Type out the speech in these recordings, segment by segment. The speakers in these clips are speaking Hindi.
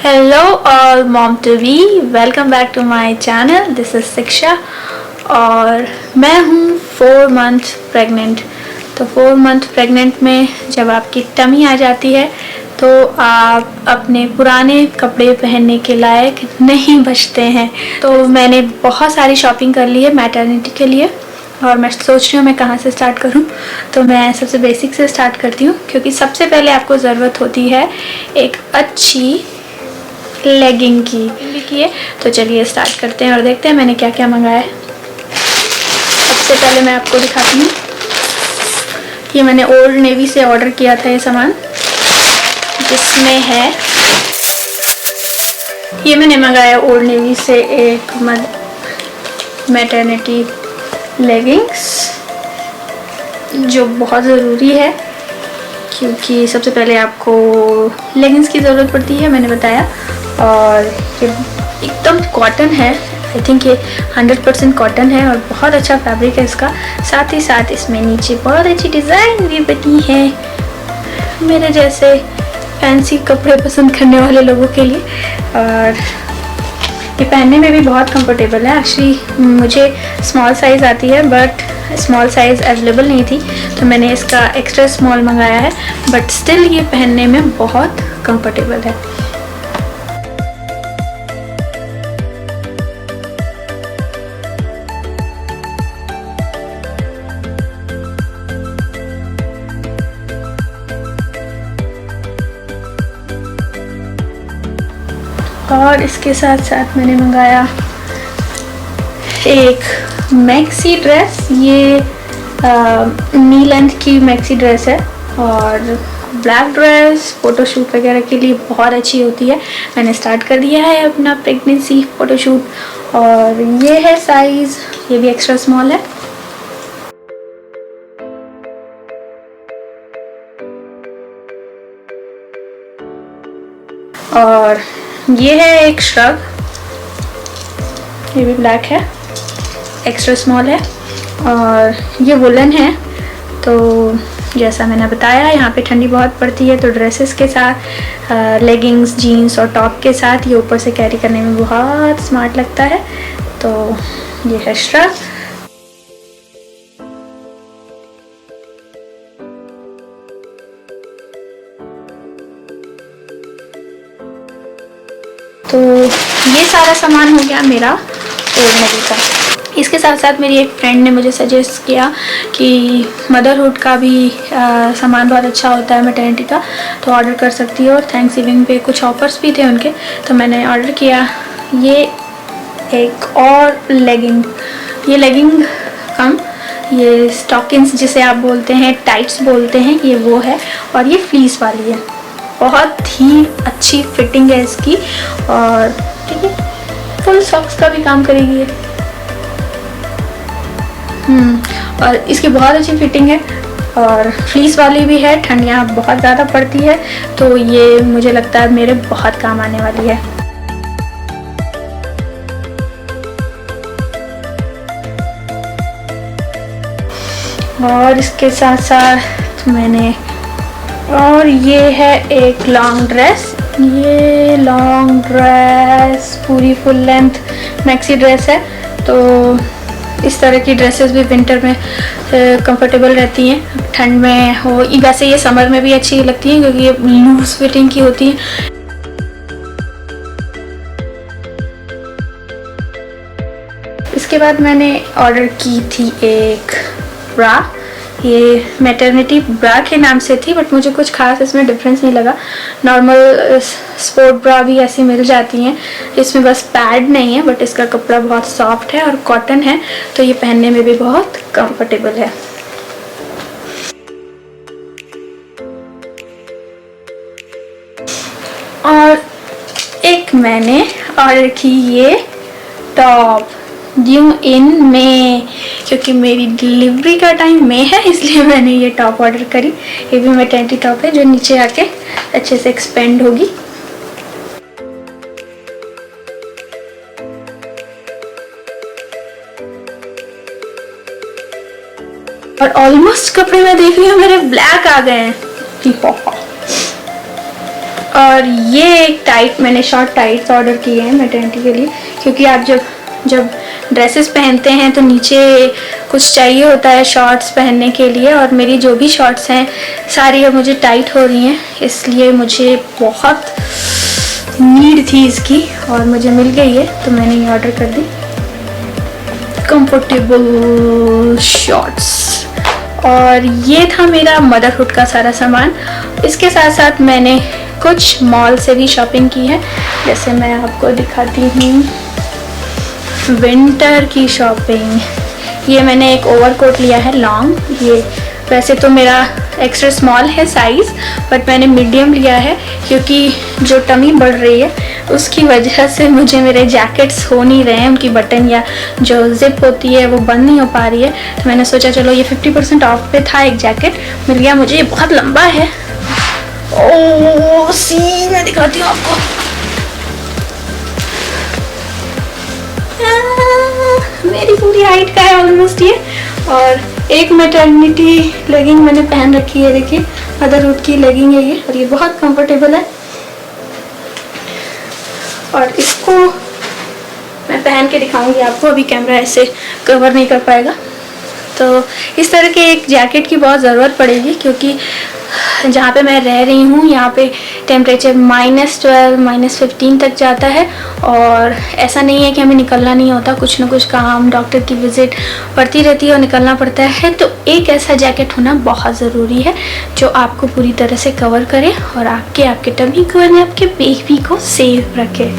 Hello all mom to be, welcome back to my channel. This is Shiksha और मैं हूँ 4 मंथ प्रेग्नेंट। तो 4 मंथ प्रेग्नेंट में जब आपकी टमी आ जाती है तो आप अपने पुराने कपड़े पहनने के लायक नहीं बचते हैं। तो मैंने बहुत सारी शॉपिंग कर ली है मैटरनिटी के लिए और मैं सोच रही हूँ मैं कहाँ से स्टार्ट करूँ। तो मैं सबसे बेसिक से स्टार्ट करती हूँ क्योंकि सबसे पहले आपको ज़रूरत होती है एक अच्छी लेगिंग की है। तो चलिए स्टार्ट करते हैं और देखते हैं मैंने क्या क्या मंगाया है। सबसे पहले मैं आपको दिखाती हूँ कि मैंने ओल्ड नेवी से ऑर्डर किया था ये सामान, जिसमें है ये मैंने मंगाया ओल्ड नेवी से एक मैटरनिटी लेगिंग्स, जो बहुत ज़रूरी है क्योंकि सबसे पहले आपको लेगिंग्स की ज़रूरत पड़ती है, मैंने बताया। और ये एकदम कॉटन है, आई थिंक ये 100% कॉटन है और बहुत अच्छा फैब्रिक है इसका। साथ ही साथ इसमें नीचे बहुत अच्छी डिज़ाइन भी बनी है मेरे जैसे फैंसी कपड़े पसंद करने वाले लोगों के लिए। और ये पहनने में भी बहुत कंफर्टेबल है। एक्चुअली मुझे स्मॉल साइज़ आती है बट स्मॉल साइज़ अवेलेबल नहीं थी तो मैंने इसका एक्स्ट्रा स्मॉल मंगाया है, बट स्टिल ये पहनने में बहुत कंफर्टेबल है। और इसके साथ साथ मैंने मंगाया एक मैक्सी ड्रेस। ये नी लेंथ की मैक्सी ड्रेस है और ब्लैक ड्रेस फ़ोटोशूट वगैरह के लिए बहुत अच्छी होती है। मैंने स्टार्ट कर दिया है अपना प्रेगनेंसी फ़ोटोशूट और ये है साइज़, ये भी एक्स्ट्रा स्मॉल है। और ये है एक श्रग, ये भी ब्लैक है, एक्स्ट्रा स्मॉल है और ये वुलन है। तो जैसा मैंने बताया यहाँ पे ठंडी बहुत पड़ती है तो ड्रेसेस के साथ लेगिंग्स, जीन्स और टॉप के साथ ये ऊपर से कैरी करने में बहुत स्मार्ट लगता है। तो ये है श्रग। तो ये सारा सामान हो गया मेरा ओल्ड नेवी का। इसके साथ साथ मेरी एक फ्रेंड ने मुझे सजेस्ट किया कि मदरहुड का भी सामान बहुत अच्छा होता है मैटरनिटी का, तो ऑर्डर कर सकती हो। और थैंक्सगिविंग पे कुछ ऑफर्स भी थे उनके, तो मैंने ऑर्डर किया ये एक और लेगिंग। ये लेगिंग कम ये स्टॉकिंग्स जिसे आप बोलते हैं, टाइट्स बोलते हैं, ये वो है और ये फ्लीस वाली है। बहुत ही अच्छी फिटिंग है इसकी और ठीक है, फुल सॉक्स का भी काम करेगी ये। और इसकी बहुत अच्छी फिटिंग है और फ्लीस वाली भी है। ठंड यहाँ बहुत ज़्यादा पड़ती है तो ये मुझे लगता है मेरे बहुत काम आने वाली है। और इसके साथ साथ मैंने और ये है एक लॉन्ग ड्रेस। ये लॉन्ग ड्रेस पूरी फुल लेंथ मैक्सी ड्रेस है। तो इस तरह की ड्रेसेस भी विंटर में कंफर्टेबल रहती हैं, ठंड में हो। वैसे ये समर में भी अच्छी लगती हैं क्योंकि ये लूज फिटिंग की होती हैं। इसके बाद मैंने ऑर्डर की थी एक ब्रा। ये मैटरनिटी ब्रा के नाम से थी बट मुझे कुछ खास इसमें डिफरेंस नहीं लगा। नॉर्मल स्पोर्ट ब्रा भी ऐसी मिल जाती हैं, इसमें बस पैड नहीं है बट इसका कपड़ा बहुत सॉफ्ट है और कॉटन है तो ये पहनने में भी बहुत कंफर्टेबल है। और एक मैंने ऑर्डर की ये टॉप ड्यू इन में, क्योंकि मेरी डिलीवरी का टाइम में है इसलिए मैंने ये टॉप ऑर्डर करी। ये भी मैटरनिटी टॉप है जो नीचे आके अच्छे से एक्सपेंड होगी। और ऑलमोस्ट कपड़े मैं देख रही हूँ मेरे ब्लैक आ गए हैं। और ये एक टाइट, मैंने शॉर्ट टाइट्स ऑर्डर किए हैं मैटरनिटी के लिए, क्योंकि आप जब ड्रेसेस पहनते हैं तो नीचे कुछ चाहिए होता है शॉर्ट्स पहनने के लिए, और मेरी जो भी शॉर्ट्स हैं सारी अब मुझे टाइट हो रही हैं, इसलिए मुझे बहुत नीड थी इसकी और मुझे मिल गई है, तो मैंने ये ऑर्डर कर दी कंफर्टेबल शॉर्ट्स। और ये था मेरा मदरहुड का सारा सामान। इसके साथ साथ मैंने कुछ मॉल से भी शॉपिंग की है, जैसे मैं आपको दिखाती हूँ विंटर की शॉपिंग। ये मैंने एक ओवरकोट लिया है लॉन्ग, ये वैसे तो मेरा एक्स्ट्रा स्मॉल है साइज़, बट मैंने मीडियम लिया है क्योंकि जो टमी बढ़ रही है उसकी वजह से मुझे मेरे जैकेट्स हो नहीं रहे हैं, उनकी बटन या जो जिप होती है वो बंद नहीं हो पा रही है, तो मैंने सोचा चलो ये 50% ऑफ पे था, एक जैकेट मिल गया मुझे। ये बहुत लंबा है, ओ सी मैं दिखाती हूँ आपको। मेरी पूरी हाइट का है ऑलमोस्ट ये। और एक मैटरनिटी लेगिंग मैंने पहन रखी है, देखिए मदरहुड की लेगिंग है ये, और ये बहुत कंफर्टेबल है। और इसको मैं पहन के दिखाऊंगी आपको, अभी कैमरा ऐसे कवर नहीं कर पाएगा। तो इस तरह के एक जैकेट की बहुत ज़रूरत पड़ेगी, क्योंकि जहाँ पे मैं रह रही हूँ यहाँ पे टेम्परेचर -12 -15 तक जाता है, और ऐसा नहीं है कि हमें निकलना नहीं होता, कुछ ना कुछ काम, डॉक्टर की विज़िट पड़ती रहती है और निकलना पड़ता है। तो एक ऐसा जैकेट होना बहुत ज़रूरी है जो आपको पूरी तरह से कवर करे और आपके टमी को और आपके बेबी को सेफ रखे।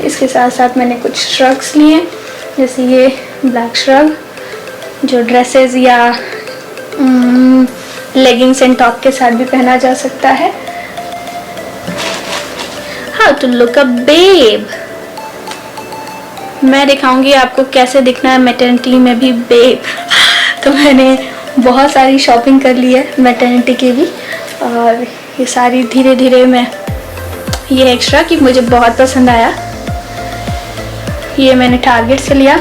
इसके साथ साथ मैंने कुछ श्रग्स लिए, जैसे ये ब्लैक श्रग जो ड्रेसेस या लेगिंग्स एंड टॉप के साथ भी पहना जा सकता है। How to look a babe, मैं दिखाऊंगी आपको कैसे दिखना है मैटरनिटी में भी बेब। तो मैंने बहुत सारी शॉपिंग कर ली है मैटरनिटी की भी, और ये सारी धीरे धीरे मैं, ये एक्स्ट्रा कि मुझे बहुत पसंद आया, ये मैंने टारगेट से लिया।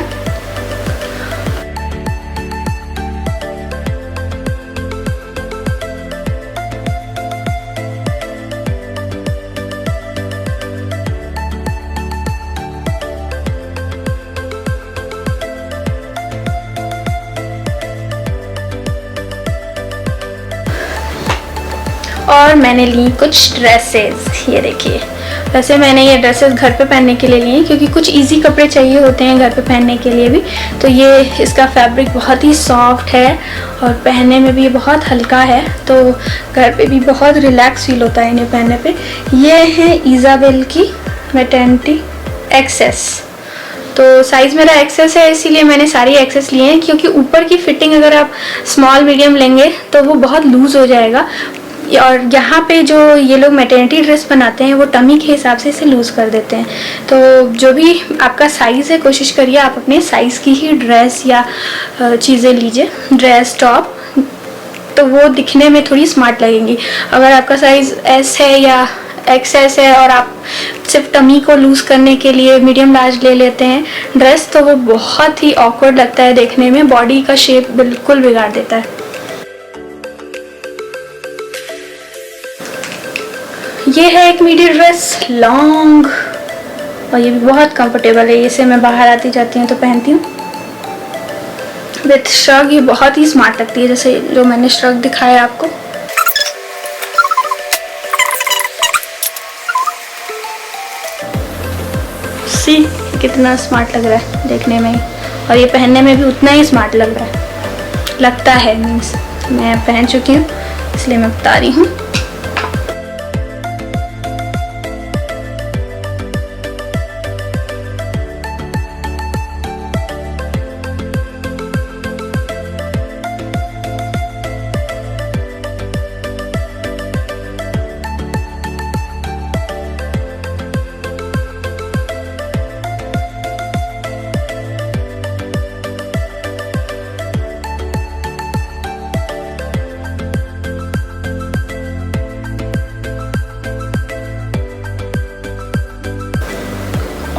और मैंने ली कुछ ड्रेसेस, ये देखिए। वैसे मैंने ये ड्रेसेस घर पे पहनने के लिए लिए हैं, क्योंकि कुछ इजी कपड़े चाहिए होते हैं घर पे पहनने के लिए भी। तो ये इसका फैब्रिक बहुत ही सॉफ्ट है और पहनने में भी बहुत हल्का है, तो घर पे भी बहुत रिलैक्स फील होता है इन्हें पहनने पे। ये है इज़ाबेल की मैटरनिटी एक्सेस, तो साइज़ मेरा एक्सेस है, इसीलिए मैंने सारी एक्सेस लिए हैं, क्योंकि ऊपर की फिटिंग अगर आप स्मॉल मीडियम लेंगे तो वो बहुत लूज़ हो जाएगा, और यहाँ पे जो ये लोग मैटरनिटी ड्रेस बनाते हैं वो टमी के हिसाब से इसे लूज़ कर देते हैं। तो जो भी आपका साइज़ है, कोशिश करिए आप अपने साइज़ की ही ड्रेस या चीज़ें लीजिए, ड्रेस टॉप, तो वो दिखने में थोड़ी स्मार्ट लगेंगी। अगर आपका साइज़ एस है या एक्सएस है और आप सिर्फ टमी को लूज़ करने के लिए मीडियम लार्ज ले लेते हैं ड्रेस, तो वो बहुत ही ऑकवर्ड लगता है देखने में, बॉडी का शेप बिल्कुल बिगाड़ देता है। ये है एक मीडी ड्रेस लॉन्ग, और ये भी बहुत कंफर्टेबल है, इसे मैं बाहर आती जाती हूँ तो पहनती हूँ विथ श्रग। ये बहुत ही स्मार्ट लगती है, जैसे जो मैंने श्रग दिखाया आपको। सी कितना स्मार्ट लग रहा है देखने में, और ये पहनने में भी उतना ही स्मार्ट लगता है, मीन्स मैं पहन चुकी हूँ इसलिए मैं बता रही हूँ।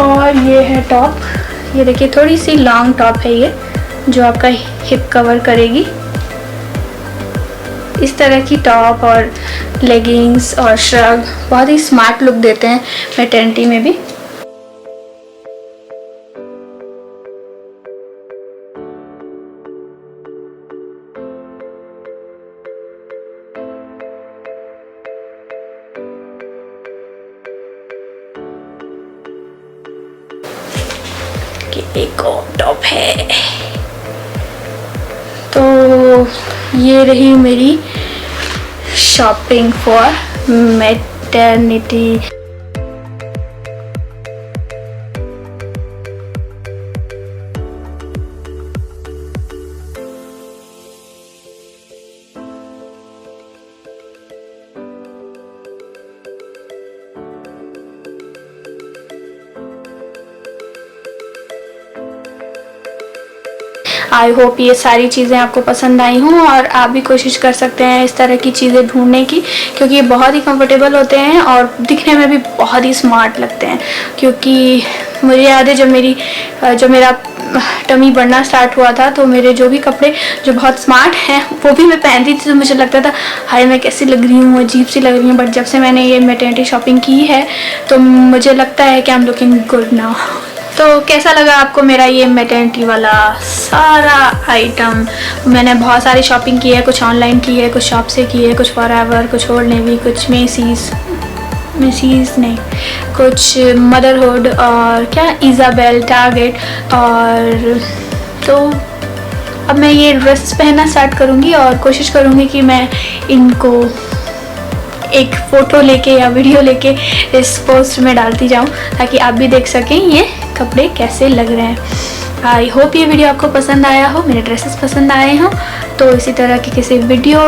और ये है टॉप, ये देखिए थोड़ी सी लॉन्ग टॉप है ये, जो आपका हिप कवर करेगी। इस तरह की टॉप और लेगिंग्स और श्रग बहुत ही स्मार्ट लुक देते हैं मैटरनिटी में भी। एक और टॉप है। तो ये रही मेरी shopping for maternity. I hope ये सारी चीज़ें आपको पसंद आई हों और आप भी कोशिश कर सकते हैं इस तरह की चीज़ें ढूंढने की, क्योंकि ये बहुत ही कंफर्टेबल होते हैं और दिखने में भी बहुत ही स्मार्ट लगते हैं। क्योंकि मुझे याद है जब मेरा टमी बढ़ना स्टार्ट हुआ था, तो मेरे जो भी कपड़े जो बहुत स्मार्ट हैं वो भी मैं पहनती थी, तो मुझे लगता था हाय मैं कैसी लग रही हूँ, अजीब सी लग रही हूँ। बट जब से मैंने ये मैटरनिटी शॉपिंग की है तो मुझे लगता है कि I am looking good now. तो कैसा लगा आपको मेरा ये मैटरनिटी वाला सारा आइटम? मैंने बहुत सारी शॉपिंग की है, कुछ ऑनलाइन की है, कुछ शॉप से की है, कुछ फॉरएवर, कुछ ओल्ड नेवी, कुछ मेसीज नहीं, कुछ मदरहुड और क्या इज़ाबेल, टारगेट। और तो अब मैं ये ड्रेस पहनना स्टार्ट करूँगी और कोशिश करूँगी कि मैं इनको एक फ़ोटो लेके या वीडियो लेके इस पोस्ट में डालती जाऊँ, ताकि आप भी देख सकें ये कपड़े कैसे लग रहे हैं। आई होप ये वीडियो आपको पसंद आया हो, मेरे ड्रेसेस पसंद आए हों। तो इसी तरह के किसी video,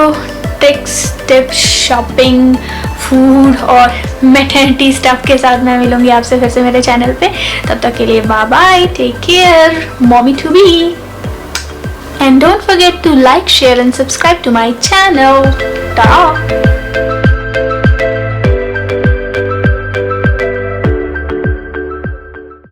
tricks, tips, shopping, food और मैटरनिटी स्टफ के साथ मैं मिलूँगी आपसे फिर से मेरे चैनल पे। तब तक के लिए bye bye, take care, mommy to be, and don't forget to like, share and subscribe to my channel. Ta-da!